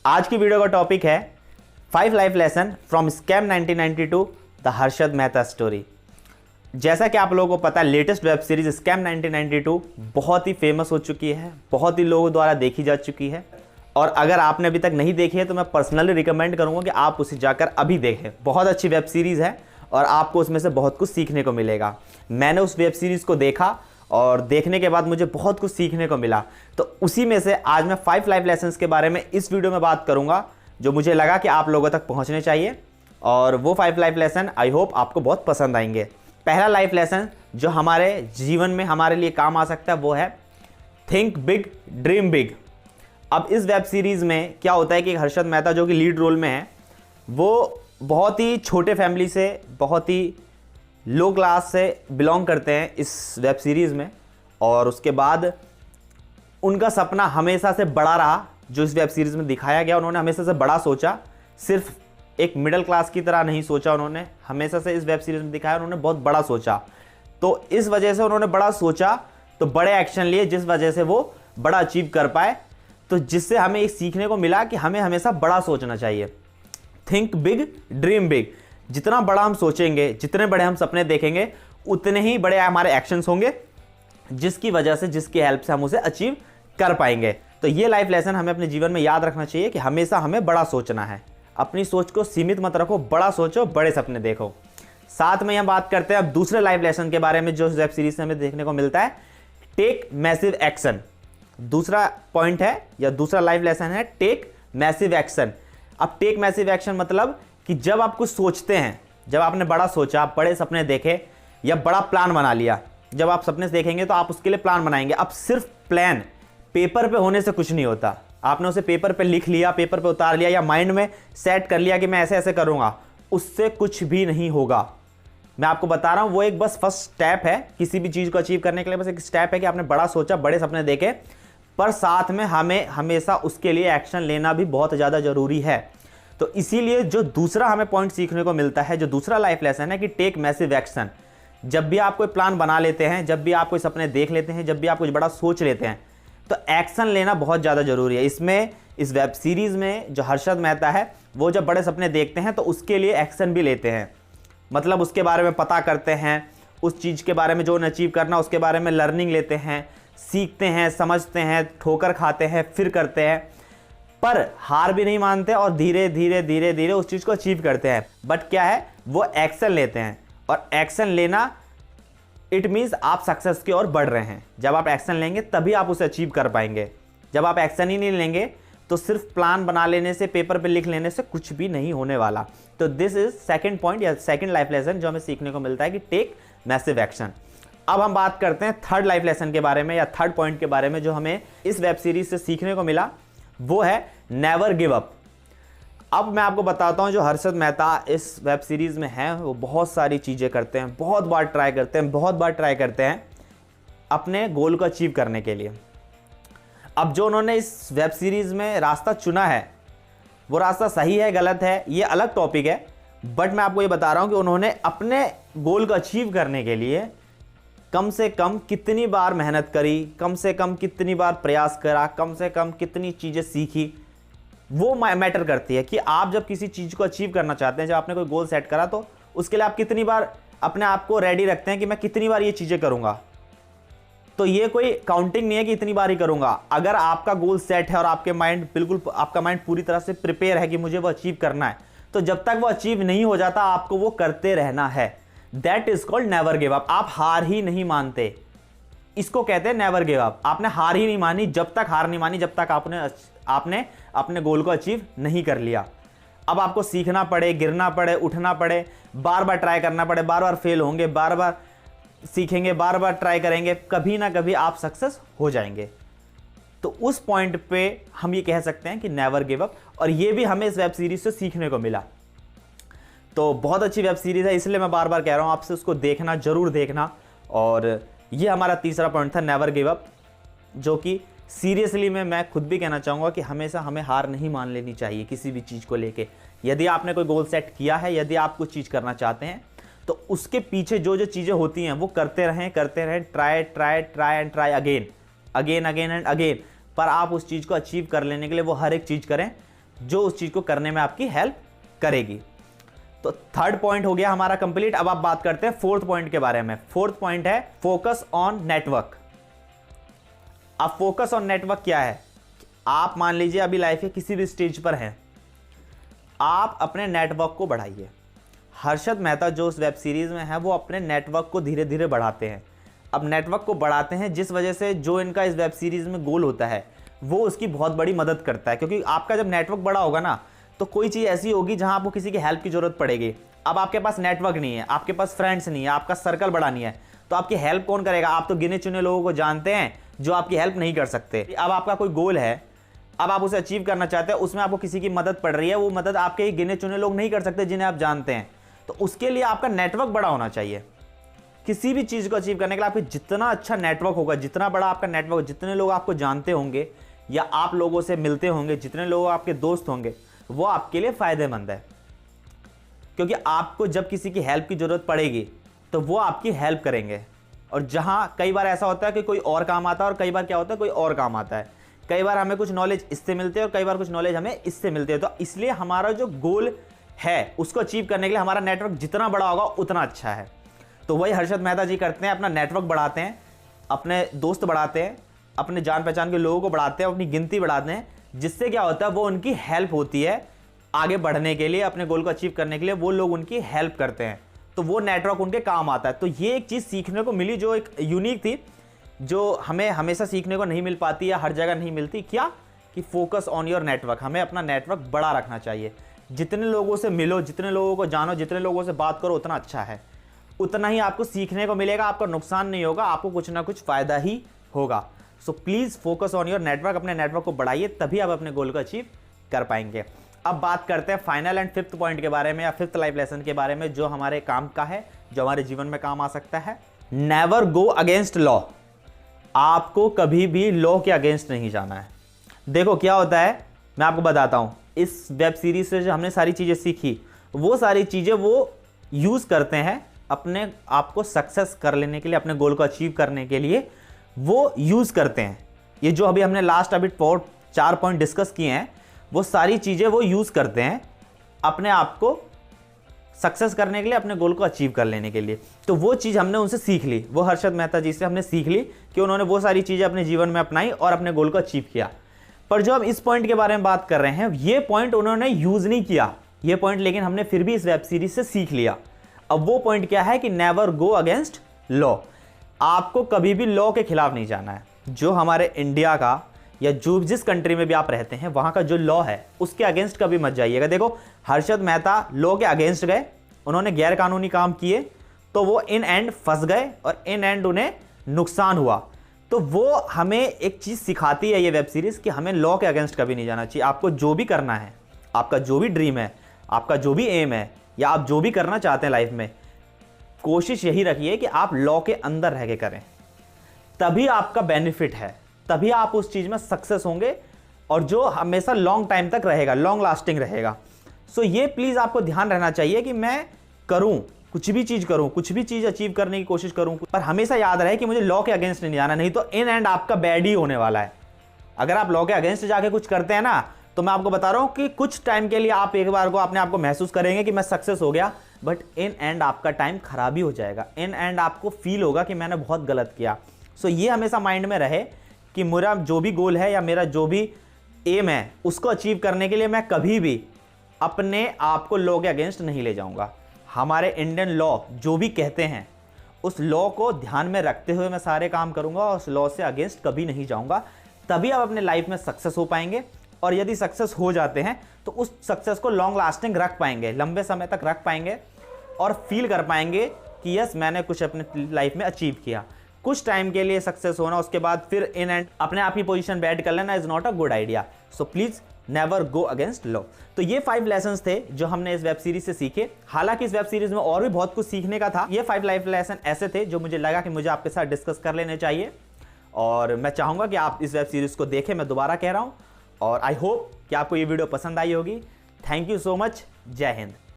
आज की वीडियो का टॉपिक है 5 life lesson from scam 1992 the Harshad Mehta story. जैसा कि आप लोगों को पता है, लेटेस्ट वेब सीरीज स्कैम 1992 बहुत ही फेमस हो चुकी है, बहुत ही लोगों द्वारा देखी जा चुकी है। और अगर आपने अभी तक नहीं देखी है तो मैं पर्सनली रिकमेंड करूंगा कि आप उसे जाकर अभी देखें। बहुत अच्छी वेब सीरीज़ है और आपको उसमें से बहुत कुछ सीखने को मिलेगा। मैंने उस वेब सीरीज़ को देखा और देखने के बाद मुझे बहुत कुछ सीखने को मिला। तो उसी में से आज मैं 5 लाइफ लेसन्स के बारे में इस वीडियो में बात करूंगा जो मुझे लगा कि आप लोगों तक पहुंचने चाहिए। और वो 5 लाइफ लेसन आई होप आपको बहुत पसंद आएंगे। पहला लाइफ लेसन जो हमारे जीवन में हमारे लिए काम आ सकता है वो है थिंक बिग ड्रीम बिग। अब इस वेब सीरीज़ में क्या होता है कि हर्षद मेहता जो कि लीड रोल में है, वो बहुत ही छोटे फैमिली से, बहुत ही लो क्लास से बिलोंग करते हैं इस वेब सीरीज़ में। और उसके बाद उनका सपना हमेशा से बड़ा रहा, जो इस वेब सीरीज़ में दिखाया गया। उन्होंने हमेशा से बड़ा सोचा, सिर्फ एक मिडिल क्लास की तरह नहीं सोचा। उन्होंने हमेशा से इस वेब सीरीज़ में दिखाया, उन्होंने बहुत बड़ा सोचा। तो इस वजह से उन्होंने बड़ा सोचा तो बड़े एक्शन लिए, जिस वजह से वो बड़ा अचीव कर पाए। तो जिससे हमें ये सीखने को मिला कि हमें हमेशा बड़ा सोचना चाहिए। Think big dream big. जितना बड़ा हम सोचेंगे, जितने बड़े हम सपने देखेंगे, उतने ही बड़े हमारे एक्शंस होंगे, जिसकी वजह से, जिसकी हेल्प से हम उसे अचीव कर पाएंगे। तो ये लाइफ लेसन हमें अपने जीवन में याद रखना चाहिए कि हमेशा हमें बड़ा सोचना है। अपनी सोच को सीमित मत रखो, बड़ा सोचो, बड़े सपने देखो। साथ में हम बात करते हैं अब दूसरे लाइफ लेसन के बारे में जो वेब सीरीज से हमें देखने को मिलता है, टेक मैसिव एक्शन। दूसरा पॉइंट है या दूसरा लाइफ लेसन है टेक मैसिव एक्शन। अब टेक मैसिव एक्शन मतलब कि जब आप कुछ सोचते हैं, जब आपने बड़ा सोचा, बड़े सपने देखे या बड़ा प्लान बना लिया, जब आप सपने देखेंगे तो आप उसके लिए प्लान बनाएंगे। अब सिर्फ प्लान पेपर पे होने से कुछ नहीं होता। आपने उसे पेपर पे लिख लिया, पेपर पे उतार लिया या माइंड में सेट कर लिया कि मैं ऐसे ऐसे करूंगा, उससे कुछ भी नहीं होगा। मैं आपको बता रहा हूं, वो एक बस फर्स्ट स्टेप है किसी भी चीज़ को अचीव करने के लिए। बस एक स्टेप है कि आपने बड़ा सोचा, बड़े सपने देखे, पर साथ में हमें हमेशा उसके लिए एक्शन लेना भी बहुत ज़्यादा ज़रूरी है। तो इसीलिए जो दूसरा हमें पॉइंट सीखने को मिलता है, जो दूसरा लाइफ लेसन है कि टेक मैसिव एक्शन। जब भी आप कोई प्लान बना लेते हैं, जब भी आप कोई सपने देख लेते हैं, जब भी आप कुछ बड़ा सोच लेते हैं, तो एक्शन लेना बहुत ज़्यादा ज़रूरी है। इसमें इस वेब सीरीज़ में जो हर्षद मेहता है, वो जब बड़े सपने देखते हैं तो उसके लिए एक्शन भी लेते हैं। मतलब उसके बारे में पता करते हैं, उस चीज़ के बारे में जो उन्हें अचीव करना, उसके बारे में लर्निंग लेते हैं, सीखते हैं, समझते हैं, ठोकर खाते हैं, फिर करते हैं, पर हार भी नहीं मानते और धीरे धीरे धीरे धीरे उस चीज़ को अचीव करते हैं। बट क्या है, वो एक्शन लेते हैं। और एक्शन लेना इट मीन्स आप सक्सेस की ओर बढ़ रहे हैं। जब आप एक्शन लेंगे तभी आप उसे अचीव कर पाएंगे। जब आप एक्शन ही नहीं लेंगे तो सिर्फ प्लान बना लेने से, पेपर पे लिख लेने से कुछ भी नहीं होने वाला। तो दिस इज सेकंड पॉइंट या सेकंड लाइफ लेसन जो हमें सीखने को मिलता है कि टेक मैसिव एक्शन। अब हम बात करते हैं थर्ड लाइफ लेसन के बारे में या थर्ड पॉइंट के बारे में जो हमें इस वेब सीरीज से सीखने को मिला, वो है नेवर गिव अप। अब मैं आपको बताता हूं, जो हर्षद मेहता इस वेब सीरीज में है, वो बहुत सारी चीज़ें करते हैं, बहुत बार ट्राई करते हैं अपने गोल को अचीव करने के लिए। अब जो उन्होंने इस वेब सीरीज में रास्ता चुना है, वो रास्ता सही है गलत है ये अलग टॉपिक है, बट मैं आपको ये बता रहा हूं कि उन्होंने अपने गोल को अचीव करने के लिए कम से कम कितनी बार मेहनत करी, कम से कम कितनी बार प्रयास करा, कम से कम कितनी चीज़ें सीखी, वो मैटर करती है। कि आप जब किसी चीज़ को अचीव करना चाहते हैं, जब आपने कोई गोल सेट करा, तो उसके लिए आप कितनी बार अपने आप को रेडी रखते हैं कि मैं कितनी बार ये चीज़ें करूँगा। तो ये कोई काउंटिंग नहीं है कि इतनी बार ही करूँगा। अगर आपका गोल सेट है और आपके माइंड बिल्कुल, आपका माइंड पूरी तरह से प्रिपेयर है कि मुझे वो अचीव करना है, तो जब तक वो अचीव नहीं हो जाता आपको वो करते रहना है। That is called never give up. आप हार ही नहीं मानते, इसको कहते हैं नेवर गिव अप। आपने हार ही नहीं मानी, जब तक हार नहीं मानी, जब तक आपने अपने गोल को अचीव नहीं कर लिया। अब आपको सीखना पड़े, गिरना पड़े, उठना पड़े, बार बार ट्राई करना पड़े, बार बार फेल होंगे, बार बार सीखेंगे, बार बार ट्राई करेंगे, कभी ना कभी आप सक्सेस हो जाएंगे। तो उस पॉइंट पे हम ये कह सकते हैं कि नेवर गिव अप। और ये भी हमें इस वेब सीरीज से सीखने को मिला। तो बहुत अच्छी वेब सीरीज है, इसलिए मैं बार बार कह रहा हूँ आपसे उसको देखना, जरूर देखना। और ये हमारा तीसरा पॉइंट था, नेवर गिव अप, जो कि सीरियसली में मैं खुद भी कहना चाहूँगा कि हमेशा हमें हार नहीं मान लेनी चाहिए किसी भी चीज़ को लेके। यदि आपने कोई गोल सेट किया है, यदि आप कुछ चीज़ करना चाहते हैं, तो उसके पीछे जो जो चीज़ें होती हैं वो करते रहें, try and try again and again. पर आप उस चीज़ को अचीव कर लेने के लिए वो हर एक चीज़ करें, जो उस चीज़ को करने में आपकी हेल्प करेगी। तो थर्ड पॉइंट हो गया हमारा कंप्लीट। अब आप बात करते हैं फोर्थ पॉइंट के बारे में। फोर्थ पॉइंट है फोकस ऑन नेटवर्क। अब फोकस ऑन नेटवर्क क्या है? आप मान लीजिए अभी लाइफ के किसी भी स्टेज पर हैं, आप अपने नेटवर्क को बढ़ाइए। हर्षद मेहता जो उस वेब सीरीज में है वो अपने नेटवर्क को धीरे धीरे बढ़ाते हैं। अब नेटवर्क को बढ़ाते हैं जिस वजह से जो इनका इस वेब सीरीज में गोल होता है वो उसकी बहुत बड़ी मदद करता है, क्योंकि आपका जब नेटवर्क बड़ा होगा ना तो कोई चीज़ ऐसी होगी जहां आपको किसी की हेल्प की जरूरत पड़ेगी। अब आपके पास नेटवर्क नहीं है, आपके पास फ्रेंड्स नहीं है, आपका सर्कल बड़ा नहीं है, तो आपकी हेल्प कौन करेगा? आप तो गिने चुने लोगों को जानते हैं जो आपकी हेल्प नहीं कर सकते। अब आपका कोई गोल है, अब आप उसे अचीव करना चाहते हैं, उसमें आपको किसी की मदद पड़ रही है, वो मदद आपके गिने चुने लोग नहीं कर सकते जिन्हें आप जानते हैं। तो उसके लिए आपका नेटवर्क बड़ा होना चाहिए। किसी भी चीज़ को अचीव करने के लिए आपके जितना अच्छा नेटवर्क होगा, जितना बड़ा आपका नेटवर्क, जितने लोग आपको जानते होंगे या आप लोगों से मिलते होंगे, जितने लोग आपके दोस्त होंगे, वो आपके लिए फ़ायदेमंद है। क्योंकि आपको जब किसी की हेल्प की ज़रूरत पड़ेगी तो वो आपकी हेल्प करेंगे। और जहाँ कई बार ऐसा होता है कि कोई और काम आता है, और कई बार क्या होता है कोई और काम आता है। कई बार हमें कुछ नॉलेज इससे मिलते हैं और कई बार कुछ नॉलेज हमें इससे मिलते हैं। तो इसलिए हमारा जो गोल है उसको अचीव करने के लिए हमारा नेटवर्क जितना बड़ा होगा उतना अच्छा है। तो वही हर्षद मेहता जी करते हैं, अपना नेटवर्क बढ़ाते हैं, अपने दोस्त बढ़ाते हैं, अपने जान पहचान के लोगों को बढ़ाते हैं, अपनी गिनती बढ़ाते हैं, जिससे क्या होता है वो उनकी हेल्प होती है आगे बढ़ने के लिए, अपने गोल को अचीव करने के लिए वो लोग उनकी हेल्प करते हैं। तो वो नेटवर्क उनके काम आता है। तो ये एक चीज़ सीखने को मिली जो एक यूनिक थी, जो हमें हमेशा सीखने को नहीं मिल पाती या हर जगह नहीं मिलती। क्या कि फोकस ऑन योर नेटवर्क। हमें अपना नेटवर्क बड़ा रखना चाहिए। जितने लोगों से मिलो, जितने लोगों को जानो, जितने लोगों से बात करो उतना अच्छा है, उतना ही आपको सीखने को मिलेगा, आपका नुकसान नहीं होगा, आपको कुछ ना कुछ फ़ायदा ही होगा। So please focus on your network. अपने नेटवर्क को बढ़ाइए, तभी आप अपने गोल को अचीव कर पाएंगे। अब बात करते हैं फाइनल एंड फिफ्थ पॉइंट के बारे में, या फिफ्थ लाइफ लेसन के बारे में, जो हमारे काम का है, जो हमारे जीवन में काम आ सकता है। Never go against law. आपको कभी भी लॉ के अगेंस्ट नहीं जाना है। देखो क्या होता है, मैं आपको बताता हूं। इस वेब सीरीज से जो हमने सारी चीज़ें सीखी, वो सारी चीज़ें वो यूज़ करते हैं अपने आप को सक्सेस कर लेने के लिए, अपने गोल को अचीव करने के लिए वो यूज़ करते हैं। ये जो अभी हमने लास्ट अभी 4 पॉइंट डिस्कस किए हैं, वो सारी चीज़ें वो यूज़ करते हैं अपने आप को सक्सेस करने के लिए, अपने गोल को अचीव कर लेने के लिए। तो वो चीज़ हमने उनसे सीख ली, वो हर्षद मेहता जी से हमने सीख ली कि उन्होंने वो सारी चीज़ें अपने जीवन में अपनाई और अपने गोल को अचीव किया। पर जो हम इस पॉइंट के बारे में बात कर रहे हैं, ये पॉइंट उन्होंने यूज़ नहीं किया, ये पॉइंट लेकिन हमने फिर भी इस वेब सीरीज से सीख लिया। अब वो पॉइंट क्या है कि नेवर गो अगेंस्ट लॉ। आपको कभी भी लॉ के खिलाफ नहीं जाना है। जो हमारे इंडिया का या जो जिस कंट्री में भी आप रहते हैं वहाँ का जो लॉ है उसके अगेंस्ट कभी मत जाइएगा। देखो हर्षद मेहता लॉ के अगेंस्ट गए, उन्होंने गैर कानूनी काम किए, तो वो इन एंड फंस गए और इन एंड उन्हें नुकसान हुआ। तो वो हमें एक चीज़ सिखाती है ये वेब सीरीज़ कि हमें लॉ के अगेंस्ट कभी नहीं जाना चाहिए। आपको जो भी करना है, आपका जो भी ड्रीम है, आपका जो भी एम है, या आप जो भी करना चाहते हैं लाइफ में, कोशिश यही रखिए कि आप लॉ के अंदर रह के करें। तभी आपका बेनिफिट है, तभी आप उस चीज़ में सक्सेस होंगे और जो हमेशा लॉन्ग टाइम तक रहेगा, लॉन्ग लास्टिंग रहेगा। सो ये प्लीज़ आपको ध्यान रहना चाहिए कि मैं करूं, कुछ भी चीज़ करूं, कुछ भी चीज़ अचीव करने की कोशिश करूं, पर हमेशा याद रहे कि मुझे लॉ के अगेंस्ट नहीं जाना, नहीं तो इन एंड आपका बैड ही होने वाला है। अगर आप लॉ के अगेंस्ट जाके कुछ करते हैं ना, तो मैं आपको बता रहा हूं कि कुछ टाइम के लिए आप एक बार को अपने आप को महसूस करेंगे कि मैं सक्सेस हो गया, बट इन एंड आपका टाइम खराब ही हो जाएगा। इन एंड आपको फील होगा कि मैंने बहुत गलत किया। सो ये हमेशा माइंड में रहे कि मेरा जो भी गोल है या मेरा जो भी एम है उसको अचीव करने के लिए मैं कभी भी अपने आप को लॉ के अगेंस्ट नहीं ले जाऊंगा। हमारे इंडियन लॉ जो भी कहते हैं उस लॉ को ध्यान में रखते हुए मैं सारे काम करूंगा और उस लॉ से अगेंस्ट कभी नहीं जाऊंगा। तभी आप अपने लाइफ में सक्सेस हो पाएंगे, और यदि सक्सेस हो जाते हैं तो उस सक्सेस को लॉन्ग लास्टिंग रख पाएंगे, लंबे समय तक रख पाएंगे और फील कर पाएंगे कि यस मैंने कुछ अपने लाइफ में अचीव किया। कुछ टाइम के लिए सक्सेस होना, उसके बाद फिर इन एंड अपने आप ही पोजीशन बैड कर लेना is not a good idea. So please never go against law. तो ये 5 लेसन्स थे जो हमने इस वेब सीरीज से सीखे। हालांकि इस वेब सीरीज में और भी बहुत कुछ सीखने का था। ये 5 लाइफ लेसन ऐसे थे जो मुझे लगा कि मुझे आपके साथ डिस्कस कर लेने चाहिए, और मैं चाहूंगा कि आप इस वेब सीरीज को देखें। मैं दोबारा कह रहा हूं, और आई होप कि आपको ये वीडियो पसंद आई होगी। Thank you so much. जय हिंद।